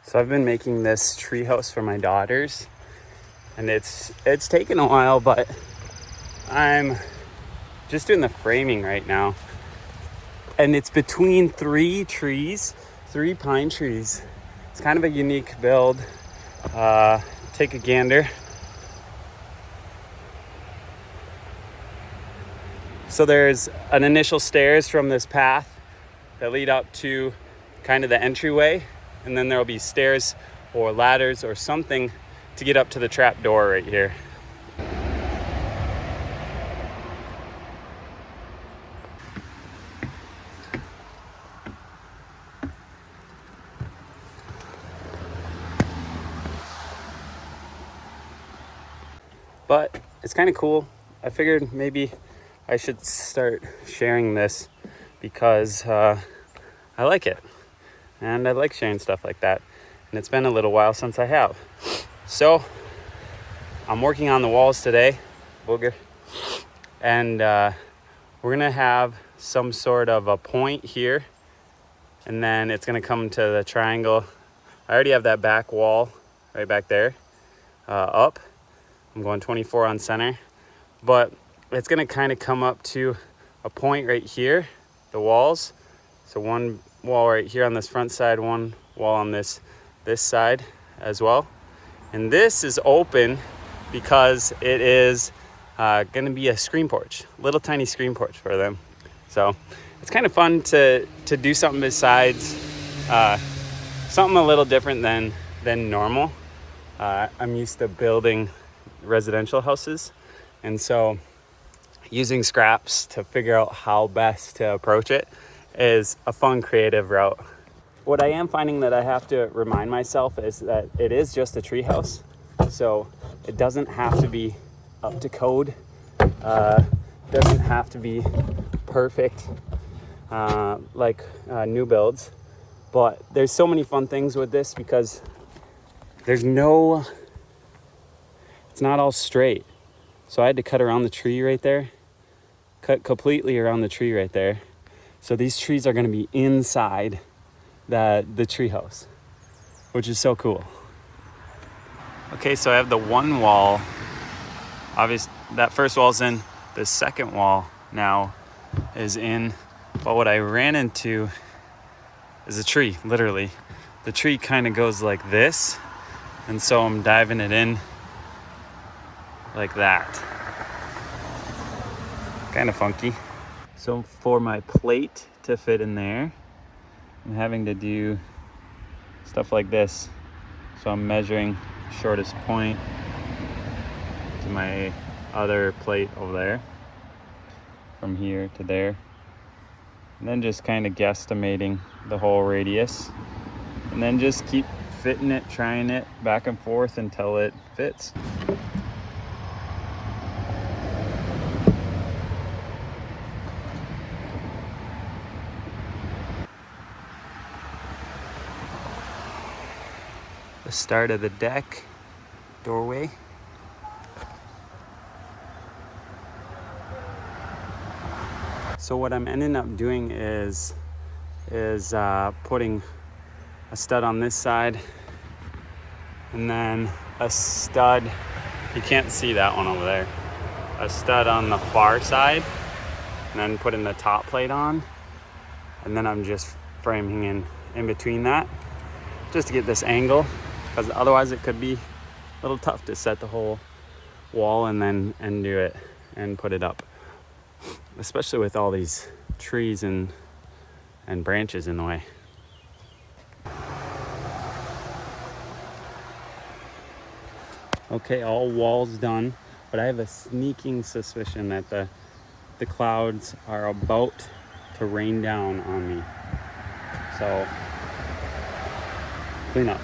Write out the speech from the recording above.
So I've been making this treehouse for my daughters, and it's taken a while, but I'm just doing the framing right now. And it's between three pine trees. It's kind of a unique build. Take a gander. So there's an initial stairs from this path that lead up to kind of the entryway, and then there'll be stairs or ladders or something to get up to the trap door right here. But it's kind of cool. I figured maybe I should start sharing this because I like it. And I like sharing stuff like that. And it's been a little while since I have. So I'm working on the walls today, booger. And we're gonna have some sort of a point here. And then it's gonna come to the triangle. I already have that back wall right back there up. I'm going 24 on center. But it's gonna kind of come up to a point right here, the walls. So one wall right here on this front side, one wall on this side as well. And this is open because it is gonna be a screen porch, little tiny screen porch for them. So it's kind of fun to do something besides something a little different than normal. I'm used to building residential houses, and so using scraps to figure out how best to approach it is a fun, creative route. What I am finding that I have to remind myself is that it is just a treehouse, so it doesn't have to be up to code, doesn't have to be perfect like new builds. But there's so many fun things with this because it's not all straight. So I had to cut around the tree right there, cut completely around the tree right there. So these trees are gonna be inside the tree house, which is so cool. Okay, so I have the one wall. Obviously, that first wall's in. The second wall now is in. But what I ran into is a tree, literally. The tree kind of goes like this, and so I'm diving it in like that. Kind of funky. So for my plate to fit in there, I'm having to do stuff like this. So I'm measuring shortest point to my other plate over there, from here to there, and then just kind of guesstimating the whole radius, and then just keep fitting it, trying it back and forth until it fits. The start of the deck doorway. So what I'm ending up doing is putting a stud on this side, and then a stud, you can't see that one over there, a stud on the far side, and then putting the top plate on, and then I'm just framing in between that just to get this angle, because otherwise it could be a little tough to set the whole wall and do it and put it up, especially with all these trees and branches in the way. Okay, all walls done, but I have a sneaking suspicion that the clouds are about to rain down on me. So clean up.